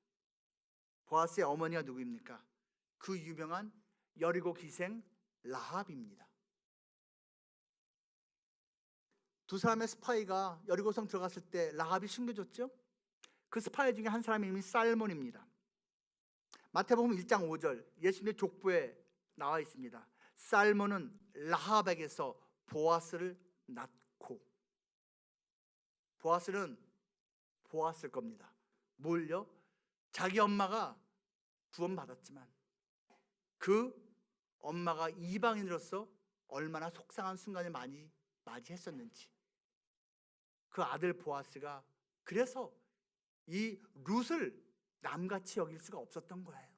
보아스의 어머니가 누구입니까? 그 유명한 여리고 기생 라합입니다. 두 사람의 스파이가 여리고성 들어갔을 때 라합이 숨겨줬죠. 그 스파이 중에 한 사람의 이름이 살몬입니다. 마태복음 1장 5절 예수님의 족보에 나와 있습니다. 살몬은 라합에게서 보아스를 낳고, 보아스는 보았을 겁니다. 뭘요? 자기 엄마가 구원받았지만 그 엄마가 이방인으로서 얼마나 속상한 순간을 많이 맞이했었는지, 그 아들 보아스가 그래서 이 룻을 남같이 여길 수가 없었던 거예요.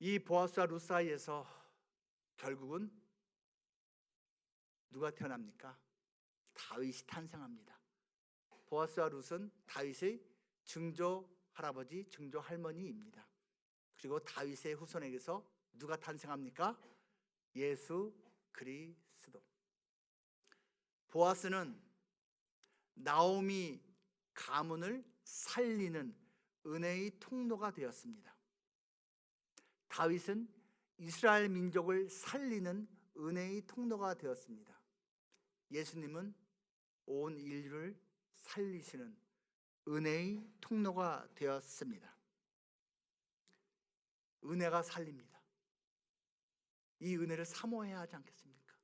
이 보아스와 룻 사이에서 결국은 누가 태어납니까? 다윗이 탄생합니다. 보아스와 룻은 다윗의 증조 할아버지, 증조 할머니입니다. 그리고 다윗의 후손에게서 누가 탄생합니까? 예수 그리스도. 보아스는 나오미 가문을 살리는 은혜의 통로가 되었습니다. 다윗은 이스라엘 민족을 살리는 은혜의 통로가 되었습니다. 예수님은 온 인류를 살리시는 은혜의 통로가 되었습니다. 은혜가 살립니다. 이 은혜를 사모해야 하지 않겠습니까?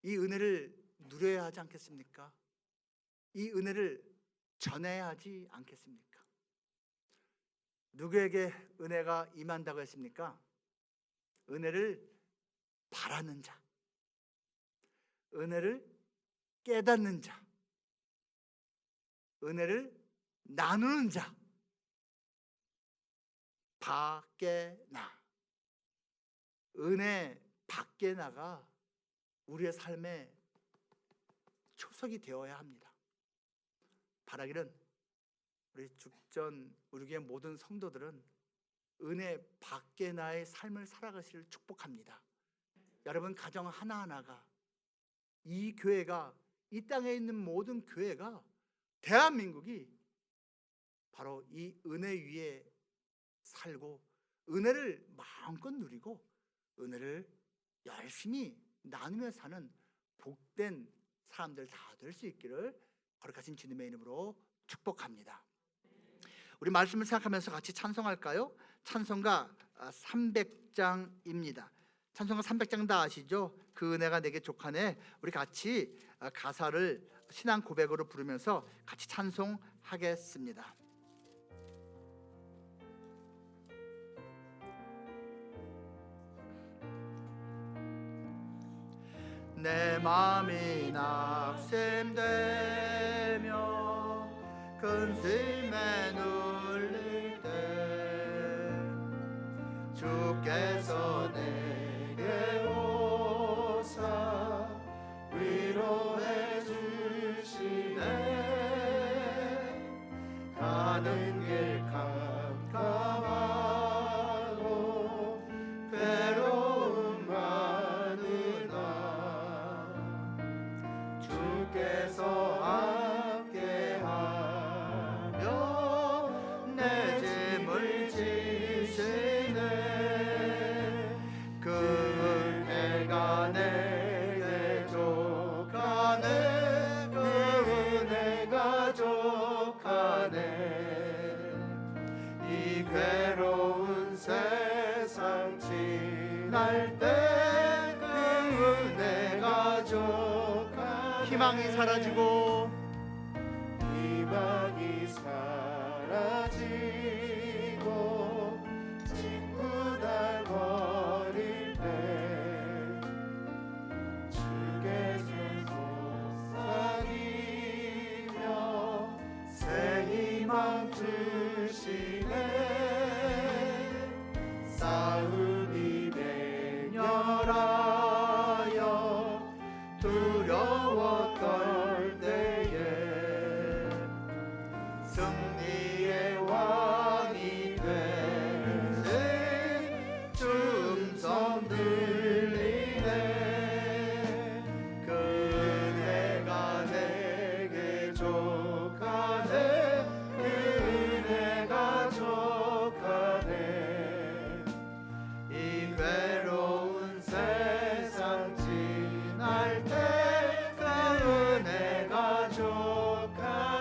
이 은혜를 누려야 하지 않겠습니까? 이 은혜를 전해야 하지 않겠습니까? 누구에게 은혜가 임한다고 했습니까? 은혜를 바라는 자, 은혜를 깨닫는 자, 은혜를 나누는 자, 밖에 나. 은혜 밖에 나가 우리의 삶의 초석이 되어야 합니다. 바라기는 우리 죽전 우리 교회 모든 성도들은 은혜 밖에 나의 삶을 살아가시를 축복합니다. 여러분 가정 하나하나가, 이 교회가, 이 땅에 있는 모든 교회가, 대한민국이 바로 이 은혜 위에 살고 은혜를 마음껏 누리고 은혜를 열심히 나누며 사는 복된 사람들 다 될 수 있기를 거룩하신 주님의 이름으로 축복합니다. 우리 말씀을 생각하면서 같이 찬송할까요? 찬송가 300장입니다. 찬송가 300장 다 아시죠? 그 은혜가 내게 족하네. 우리 같이 가사를 신앙 고백으로 부르면서 같이 찬송하겠습니다. 내 맘이 낙심되며 근심에 눌릴 때 주께서 내게 오사 위로해 주시네. 가는 길 캄캄하고 괴로움 많으나 주께서 함께하며 내 짐을 지시네. 그 은혜가 내게 족하네. 그 은혜가 족하네. 이 괴로운 세상 지날 때 그 은혜가 족하네. 희망이 사라지고 친구 날 버릴 때 주께 속삭이며 새 희망 주시네. 싸움이 맹렬하여 두려워 떨 때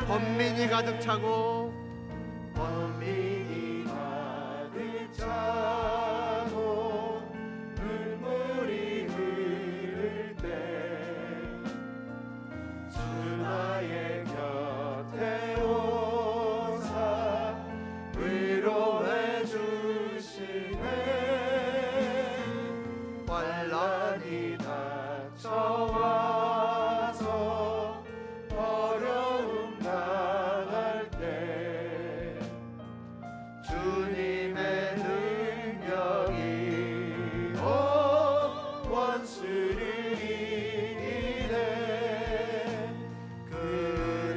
번민이 가득 차고 번민이 가득 차고 눈물이 흐를 때 주 나의 곁에 오사 위로해 주시네. 환난이 닥쳐와서 어려움 당할 때 주님의 능력이 온 원수를 이기네. 그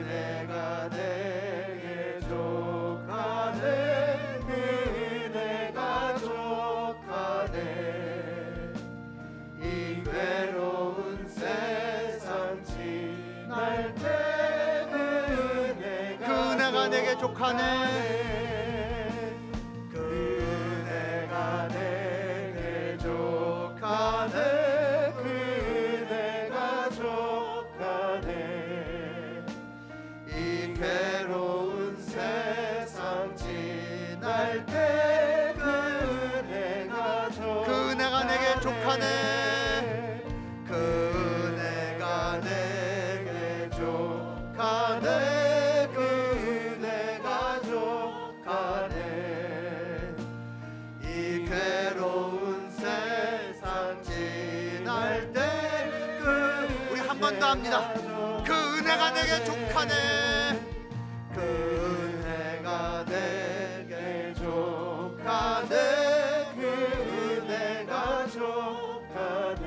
은혜가 내게 족하네. 그 은혜가 족하네. 이 괴로운 세상 지날 때 그 은혜가 내게 족하네. 그 은혜가 내게 족하네. 그 은혜가 족하네. 이 괴로운 세상 지날 때 그 은혜가 족하네. 그 은혜가 내게 족하네. 그 은혜가 내게 족하네. 그 은혜가 족하네. 이 괴로운 세상 지날 때 우리 한 번 더 합니다. 그 은혜가 내게 족하네. 그 은혜가 내게 족하네. 그 은혜가 족하네.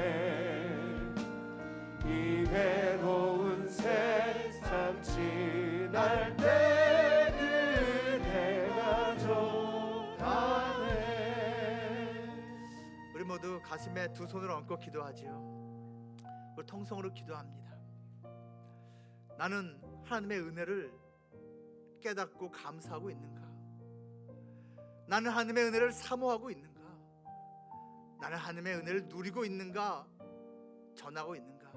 이 괴로운 세상 지날 때 그 은혜가 족하네. 우리 모두 가슴에 두 손을 얹고 기도하지요. 우리 통성으로 기도합니다. 나는 하나님의 은혜를 깨닫고 감사하고 있는가? 나는 하나님의 은혜를 사모하고 있는가? 나는 하나님의 은혜를 누리고 있는가? 전하고 있는가?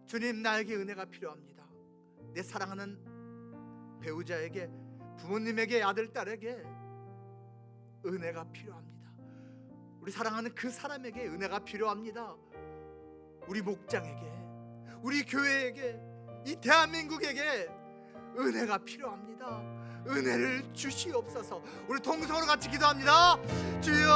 주님, 나에게 은혜가 필요합니다. 내 사랑하는 배우자에게, 부모님에게, 아들, 딸에게 은혜가 필요합니다. 우리 사랑하는 그 사람에게 은혜가 필요합니다. 우리 목장에게, 우리 교회에게, 이 대한민국에게 은혜가 필요합니다. 은혜를 주시옵소서. 우리 동성으로 같이 기도합니다. 주여